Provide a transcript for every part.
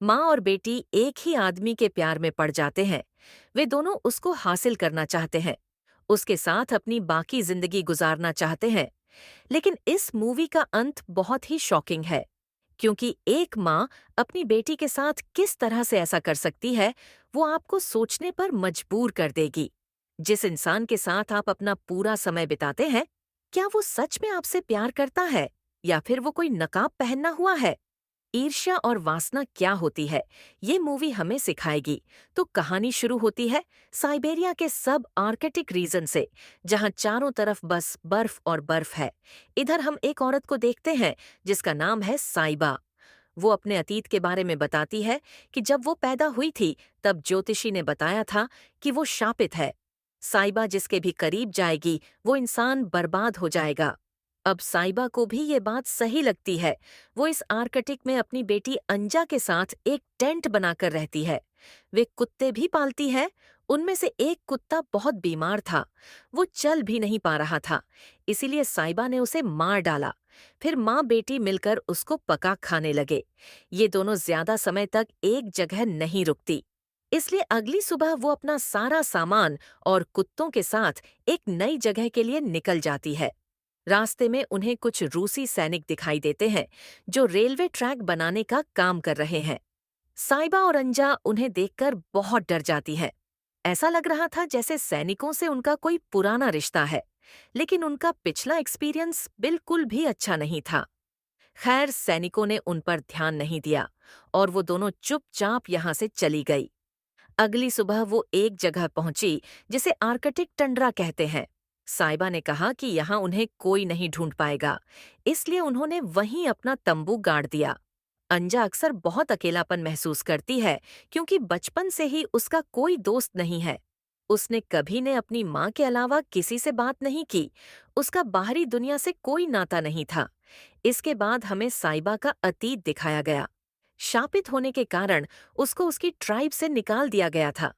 माँ और बेटी एक ही आदमी के प्यार में पड़ जाते हैं। वे दोनों उसको हासिल करना चाहते हैं, उसके साथ अपनी बाकी जिंदगी गुजारना चाहते हैं। लेकिन इस मूवी का अंत बहुत ही शॉकिंग है, क्योंकि एक माँ अपनी बेटी के साथ किस तरह से ऐसा कर सकती है, वो आपको सोचने पर मजबूर कर देगी। जिस इंसान के साथ आप अपना पूरा समय बिताते हैं, क्या वो सच में आपसे प्यार करता है या फिर वो कोई नकाब पहनना हुआ है? ईर्ष्या और वासना क्या होती है, ये मूवी हमें सिखाएगी। तो कहानी शुरू होती है साइबेरिया के सब आर्कटिक रीजन से, जहां चारों तरफ बस बर्फ और बर्फ है। इधर हम एक औरत को देखते हैं जिसका नाम है साइबा। वो अपने अतीत के बारे में बताती है कि जब वो पैदा हुई थी तब ज्योतिषी ने बताया था कि वो शापित है। साइबा जिसके भी करीब जाएगी वो इंसान बर्बाद हो जाएगा। अब साइबा को भी ये बात सही लगती है। वो इस आर्कटिक में अपनी बेटी अंजा के साथ एक टेंट बनाकर रहती है। वे कुत्ते भी पालती है। उनमें से एक कुत्ता बहुत बीमार था, वो चल भी नहीं पा रहा था। इसीलिए साइबा ने उसे मार डाला। फिर माँ बेटी मिलकर उसको पका खाने लगे। ये दोनों ज्यादा समय तक एक जगह नहीं रुकती, इसलिए अगली सुबह वो अपना सारा सामान और कुत्तों के साथ एक नई जगह के लिए निकल जाती है। रास्ते में उन्हें कुछ रूसी सैनिक दिखाई देते हैं जो रेलवे ट्रैक बनाने का काम कर रहे हैं। साइबा और अंजा उन्हें देखकर बहुत डर जाती है। ऐसा लग रहा था जैसे सैनिकों से उनका कोई पुराना रिश्ता है, लेकिन उनका पिछला एक्सपीरियंस बिल्कुल भी अच्छा नहीं था। खैर, सैनिकों ने उन पर ध्यान नहीं दिया और वो दोनों चुपचाप यहाँ से चली गई। अगली सुबह वो एक जगह पहुंची जिसे आर्कटिक टंड्रा कहते हैं। साइबा ने कहा कि यहाँ उन्हें कोई नहीं ढूंढ पाएगा, इसलिए उन्होंने वहीं अपना तंबू गाड़ दिया। अंजा अक्सर बहुत अकेलापन महसूस करती है, क्योंकि बचपन से ही उसका कोई दोस्त नहीं है। उसने कभी ने अपनी माँ के अलावा किसी से बात नहीं की। उसका बाहरी दुनिया से कोई नाता नहीं था। इसके बाद हमें साइबा का अतीत दिखाया गया। शापित होने के कारण उसको उसकी ट्राइब से निकाल दिया गया था,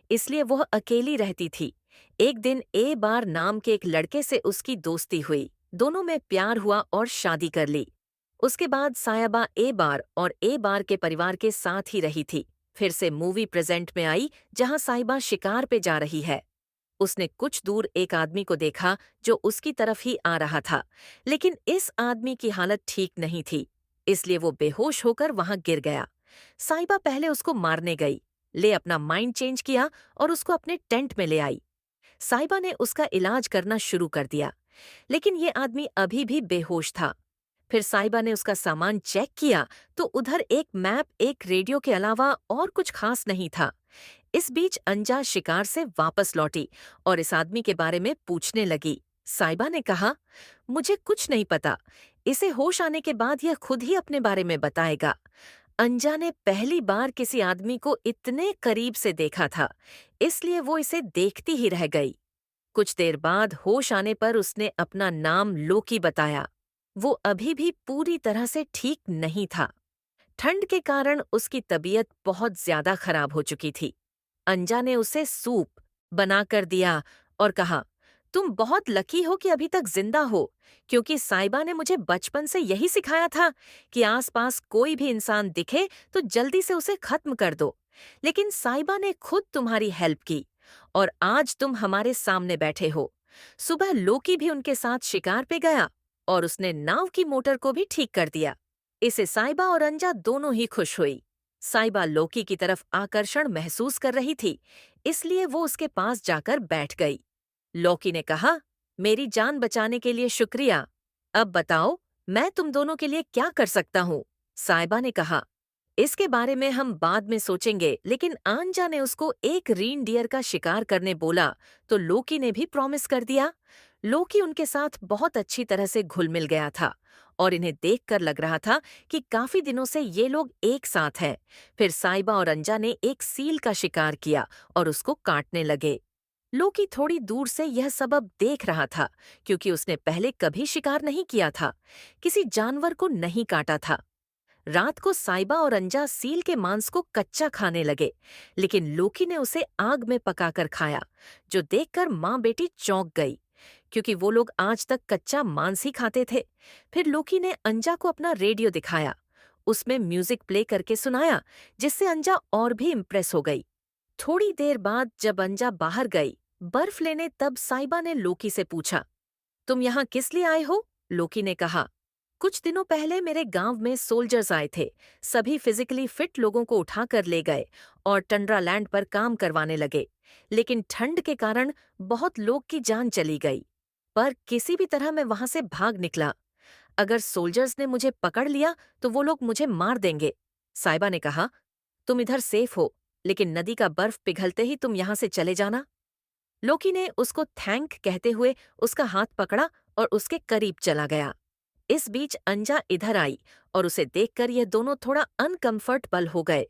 इसलिए वह अकेली रहती थी। एक दिन ए बार नाम के एक लड़के से उसकी दोस्ती हुई। दोनों में प्यार हुआ और शादी कर ली। उसके बाद सायबा ए बार और ए बार के परिवार के साथ ही रही थी। फिर से मूवी प्रेजेंट में आई, जहां साइबा शिकार पे जा रही है। उसने कुछ दूर एक आदमी को देखा जो उसकी तरफ ही आ रहा था, लेकिन इस आदमी की हालत ठीक नहीं थी, इसलिए वो बेहोश होकर वहां गिर गया। साइबा पहले उसको मारने गई, ले अपना माइंड चेंज किया और उसको अपने टेंट में ले आई। साइबा ने उसका इलाज करना शुरू कर दिया, लेकिन ये आदमी अभी भी बेहोश था। फिर साइबा ने उसका सामान चेक किया तो उधर एक मैप, एक रेडियो के अलावा और कुछ खास नहीं था। इस बीच अंजा शिकार से वापस लौटी और इस आदमी के बारे में पूछने लगी। साइबा ने कहा, मुझे कुछ नहीं पता, इसे होश आने के बाद यह खुद ही अपने बारे में बताएगा। अंजा ने पहली बार किसी आदमी को इतने करीब से देखा था, इसलिए वो इसे देखती ही रह गई। कुछ देर बाद होश आने पर उसने अपना नाम लोकी बताया। वो अभी भी पूरी तरह से ठीक नहीं था। ठंड के कारण उसकी तबीयत बहुत ज्यादा खराब हो चुकी थी। अंजा ने उसे सूप बनाकर दिया और कहा, तुम बहुत लकी हो कि अभी तक जिंदा हो, क्योंकि साइबा ने मुझे बचपन से यही सिखाया था कि आसपास कोई भी इंसान दिखे तो जल्दी से उसे खत्म कर दो। लेकिन साइबा ने खुद तुम्हारी हेल्प की और आज तुम हमारे सामने बैठे हो। सुबह लोकी भी उनके साथ शिकार पे गया और उसने नाव की मोटर को भी ठीक कर दिया। इसे साइबा और अंजा दोनों ही खुश हुई। साइबा लोकी की तरफ आकर्षण महसूस कर रही थी, इसलिए वो उसके पास जाकर बैठ गई। लोकी ने कहा, मेरी जान बचाने के लिए शुक्रिया। अब बताओ, मैं तुम दोनों के लिए क्या कर सकता हूँ? साइबा ने कहा, इसके बारे में हम बाद में सोचेंगे, लेकिन आंजा ने उसको एक रीन डियर का शिकार करने बोला तो लोकी ने भी प्रॉमिस कर दिया। लोकी उनके साथ बहुत अच्छी तरह से घुल मिल गया था और इन्हें देखकर लग रहा था कि काफी दिनों से ये लोग एक साथ हैं। फिर साइबा और अंजा ने एक सील का शिकार किया और उसको काटने लगे। लोकी थोड़ी दूर से यह सब अब देख रहा था, क्योंकि उसने पहले कभी शिकार नहीं किया था, किसी जानवर को नहीं काटा था। रात को साइबा और अंजा सील के मांस को कच्चा खाने लगे, लेकिन लोकी ने उसे आग में पकाकर खाया, जो देखकर माँ बेटी चौंक गई, क्योंकि वो लोग आज तक कच्चा मांस ही खाते थे। फिर लोकी ने अंजा को अपना रेडियो दिखाया। उसमें म्यूजिक प्ले करके सुनाया, जिससे अंजा और भी इम्प्रेस हो गई। थोड़ी देर बाद जब अंजा बाहर गई बर्फ लेने, तब साइबा ने लोकी से पूछा, तुम यहाँ किस लिए आए हो? लोकी ने कहा, कुछ दिनों पहले मेरे गांव में सोल्जर्स आए थे। सभी फिजिकली फिट लोगों को उठाकर ले गए और टंड्रा लैंड पर काम करवाने लगे। लेकिन ठंड के कारण बहुत लोग की जान चली गई। पर किसी भी तरह मैं वहां से भाग निकला। अगर सोल्जर्स ने मुझे पकड़ लिया तो वो लोग मुझे मार देंगे। साइबा ने कहा, तुम इधर सेफ हो, लेकिन नदी का बर्फ पिघलते ही तुम यहाँ से चले जाना। लोकी ने उसको थैंक कहते हुए उसका हाथ पकड़ा और उसके करीब चला गया। इस बीच अंजा इधर आई और उसे देखकर ये दोनों थोड़ा अनकंफर्टेबल हो गए।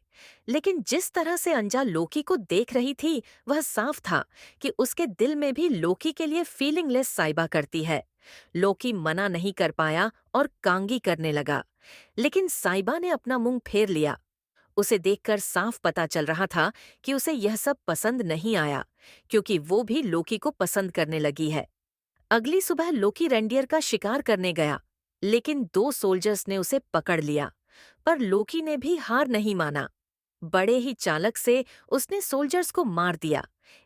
लेकिन जिस तरह से अंजा लोकी को देख रही थी, वह साफ था कि उसके दिल में भी लोकी के लिए फीलिंगलेस साइबा करती है। लोकी मना नहीं कर पाया और कांगी करने लगा, लेकिन साइबा ने अपना मुंह फेर लिया। उसे देखकर साफ पता चल रहा था कि उसे यह सब पसंद नहीं आया, क्योंकि वो भी लोकी को पसंद करने लगी है। अगली सुबह लोकी रेंडियर का शिकार करने गया, लेकिन 2 सोल्जर्स ने उसे पकड़ लिया। पर लोकी ने भी हार नहीं माना। बड़े ही चालाक से उसने सोल्जर्स को मार दिया।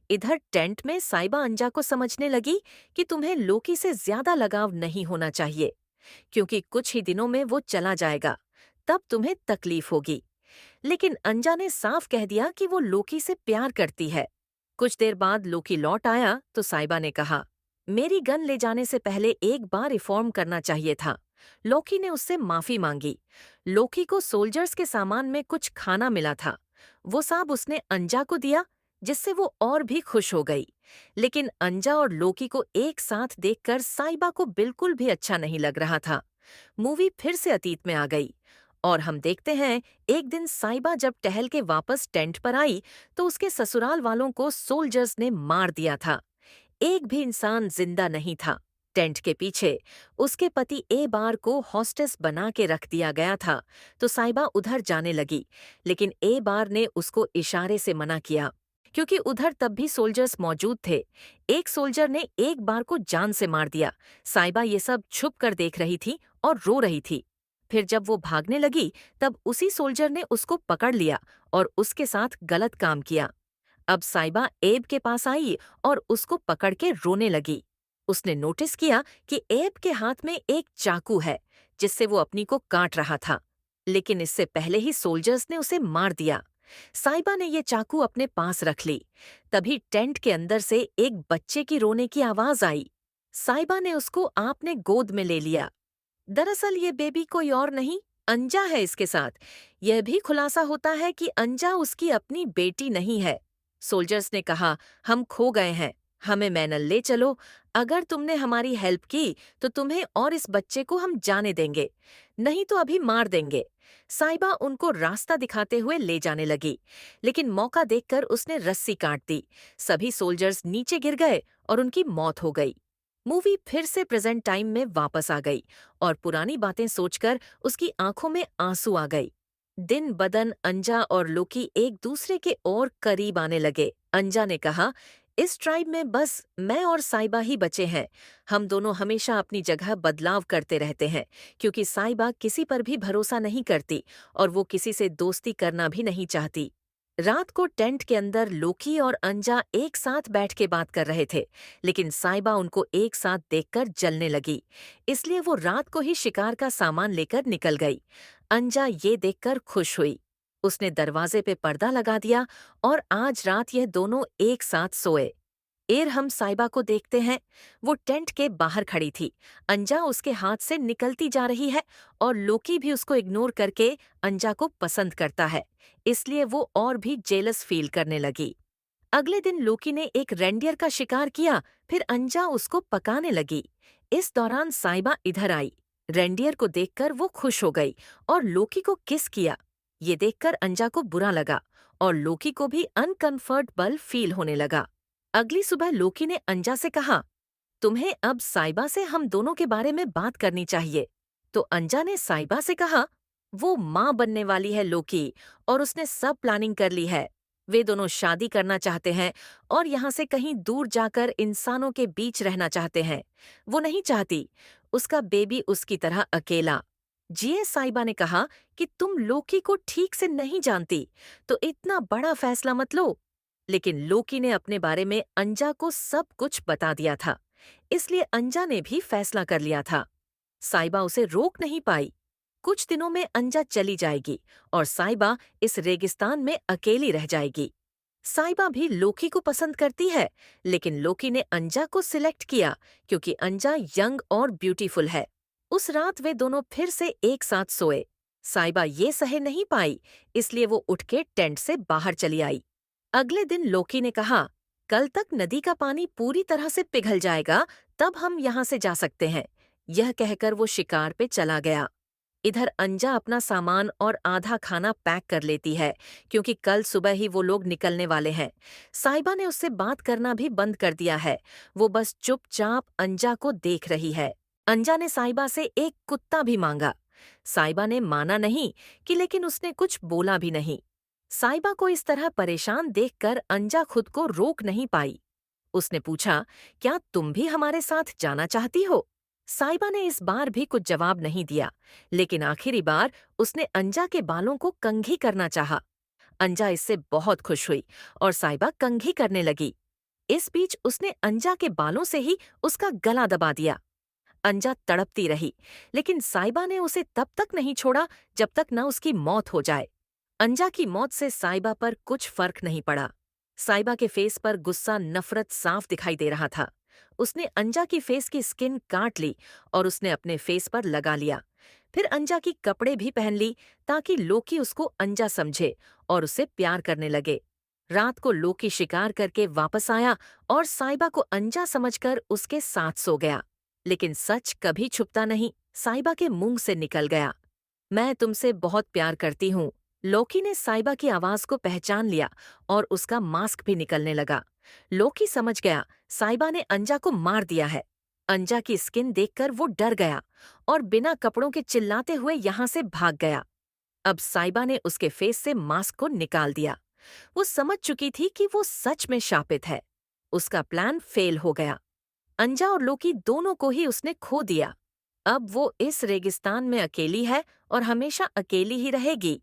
इधर टेंट में साइबा अंजा को समझने लगी कि तुम्हें लोकी से ज्यादा लगाव नहीं होना चाहिए, क्योंकि कुछ ही दिनों में वो चला जाएगा, तब तुम्हें तकलीफ होगी। लेकिन अंजा ने साफ कह दिया कि वो लोकी से प्यार करती है। कुछ देर बाद लोकी लौट आया तो साइबा ने कहा, मेरी गन ले जाने से पहले एक बार रिफॉर्म करना चाहिए था। लोकी ने उससे माफी मांगी। लोकी को सोल्जर्स के सामान में कुछ खाना मिला था। वो सब उसने अंजा को दिया, जिससे वो और भी खुश हो गई। लेकिन अंजा और लोकी को एक साथ देखकर साइबा को बिल्कुल भी अच्छा नहीं लग रहा था। मूवी फिर से अतीत में आ गई और हम देखते हैं, एक दिन साइबा जब टहल के वापस टेंट पर आई तो उसके ससुराल वालों को सोल्जर्स ने मार दिया था। एक भी इंसान जिंदा नहीं था। टेंट के पीछे उसके पति ए बार को हॉस्टेस बना के रख दिया गया था, तो साइबा उधर जाने लगी, लेकिन ए बार ने उसको इशारे से मना किया, क्योंकि उधर तब भी सोल्जर्स मौजूद थे। एक सोल्जर ने एक बार को जान से मार दिया। साइबा ये सब छुप कर देख रही थी और रो रही थी। फिर जब वो भागने लगी, तब उसी सोल्जर ने उसको पकड़ लिया और उसके साथ गलत काम किया। अब साइबा एब के पास आई और उसको पकड़ के रोने लगी। उसने नोटिस किया कि एब के हाथ में एक चाकू है, जिससे वो अपनी को काट रहा था, लेकिन इससे पहले ही सोल्जर्स ने उसे मार दिया। साइबा ने ये चाकू अपने पास रख ली। तभी टेंट के अंदर से एक बच्चे की रोने की आवाज आई। साइबा ने उसको आपने गोद में ले लिया। दरअसल ये बेबी कोई और नहीं, अंजा है इसके साथ। यह भी खुलासा होता है कि अंजा उसकी अपनी बेटी नहीं है। सोल्जर्स ने कहा, हम खो गए हैं, हमें मैनल ले चलो। अगर तुमने हमारी हेल्प की तो तुम्हें और इस बच्चे को हम जाने देंगे, नहीं तो अभी मार देंगे। साइबा उनको रास्ता दिखाते हुए ले जाने लगी, लेकिन मौका देखकर उसने रस्सी काट दी। सभी सोल्जर्स नीचे गिर गए और उनकी मौत हो गई। मूवी फिर से प्रेजेंट टाइम में वापस आ गई और पुरानी बातें सोचकर उसकी आंखों में आंसू आ गई। दिन बदन अंजा और लोकी एक दूसरे के और करीब आने लगे। अंजा ने कहा, इस ट्राइब में बस मैं और साइबा ही बचे हैं। हम दोनों हमेशा अपनी जगह बदलाव करते रहते हैं, क्योंकि साइबा किसी पर भी भरोसा नहीं करती और वो किसी से दोस्ती करना भी नहीं चाहती। रात को टेंट के अंदर लोकी और अंजा एक साथ बैठ के बात कर रहे थे, लेकिन साइबा उनको एक साथ देखकर जलने लगी। इसलिए वो रात को ही शिकार का सामान लेकर निकल गई। अंजा ये देखकर खुश हुई। उसने दरवाजे पे पर्दा लगा दिया और आज रात यह दोनों एक साथ सोए। एर हम साइबा को देखते हैं। वो टेंट के बाहर खड़ी थी। अंजा उसके हाथ से निकलती जा रही है और लोकी भी उसको इग्नोर करके अंजा को पसंद करता है, इसलिए वो और भी जेलस फील करने लगी। अगले दिन लोकी ने एक रेंडियर का शिकार किया, फिर अंजा उसको पकाने लगी। इस दौरान साइबा इधर आई। रेंडियर को देखकर वो खुश हो गई और लोकी को किस किया। ये देखकर अंजा को बुरा लगा और लोकी को भी अनकंफर्टेबल फील होने लगा। अगली सुबह लोकी ने अंजा से कहा, तुम्हें अब साइबा से हम दोनों के बारे में बात करनी चाहिए। तो अंजा ने साइबा से कहा, वो माँ बनने वाली है लोकी, और उसने सब प्लानिंग कर ली है। वे दोनों शादी करना चाहते हैं और यहाँ से कहीं दूर जाकर इंसानों के बीच रहना चाहते हैं। वो नहीं चाहती उसका बेबी उसकी तरह अकेला। जीए साइबा ने कहा कि तुम लोकी को ठीक से नहीं जानती, तो इतना बड़ा फैसला मत लो। लेकिन लोकी ने अपने बारे में अंजा को सब कुछ बता दिया था, इसलिए अंजा ने भी फैसला कर लिया था। साइबा उसे रोक नहीं पाई। कुछ दिनों में अंजा चली जाएगी और साइबा इस रेगिस्तान में अकेली रह जाएगी। साइबा भी लोकी को पसंद करती है, लेकिन लोकी ने अंजा को सिलेक्ट किया क्योंकि अंजा यंग और ब्यूटीफुल है। उस रात वे दोनों फिर से एक साथ सोए। साइबा ये सह नहीं पाई, इसलिए वो उठ के टेंट से बाहर चली आई। अगले दिन लोकी ने कहा, कल तक नदी का पानी पूरी तरह से पिघल जाएगा, तब हम यहाँ से जा सकते हैं। यह कहकर वो शिकार पे चला गया। इधर अंजा अपना सामान और आधा खाना पैक कर लेती है, क्योंकि कल सुबह ही वो लोग निकलने वाले हैं। साइबा ने उससे बात करना भी बंद कर दिया है। वो बस चुपचाप अंजा को देख रही है। अंजा ने साइबा से एक कुत्ता भी मांगा। साइबा ने माना नहीं कि, लेकिन उसने कुछ बोला भी नहीं। साइबा को इस तरह परेशान देखकर अंजा खुद को रोक नहीं पाई। उसने पूछा, क्या तुम भी हमारे साथ जाना चाहती हो? साइबा ने इस बार भी कुछ जवाब नहीं दिया, लेकिन आखिरी बार उसने अंजा के बालों को कंघी करना चाहा। अंजा इससे बहुत खुश हुई और साइबा कंघी करने लगी। इस बीच उसने अंजा के बालों से ही उसका गला दबा दिया। अंजा तड़पती रही, लेकिन साइबा ने उसे तब तक नहीं छोड़ा जब तक न उसकी मौत हो जाए। अंजा की मौत से साइबा पर कुछ फर्क नहीं पड़ा। साइबा के फेस पर गुस्सा, नफरत साफ दिखाई दे रहा था। उसने अंजा की फेस की स्किन काट ली और उसने अपने फेस पर लगा लिया। फिर अंजा की कपड़े भी पहन ली, ताकि लोकी उसको अंजा समझे और उसे प्यार करने लगे। रात को लोकी शिकार करके वापस आया और साइबा को अंजा समझकर उसके साथ सो गया। लेकिन सच कभी छुपता नहीं, साइबा के मुंह से निकल गया। मैं तुमसे बहुत प्यार करती हूँ। लोकी ने साइबा की आवाज को पहचान लिया और उसका मास्क भी निकलने लगा। लोकी समझ गया साइबा ने अंजा को मार दिया है। अंजा की स्किन देखकर वो डर गया और बिना कपड़ों के चिल्लाते हुए यहाँ से भाग गया। अब साइबा ने उसके फेस से मास्क को निकाल दिया। वो समझ चुकी थी कि वो सच में शापित है। उसका प्लान फेल हो गया। अंजा और लोकी दोनों को ही उसने खो दिया। अब वो इस रेगिस्तान में अकेली है और हमेशा अकेली ही रहेगी,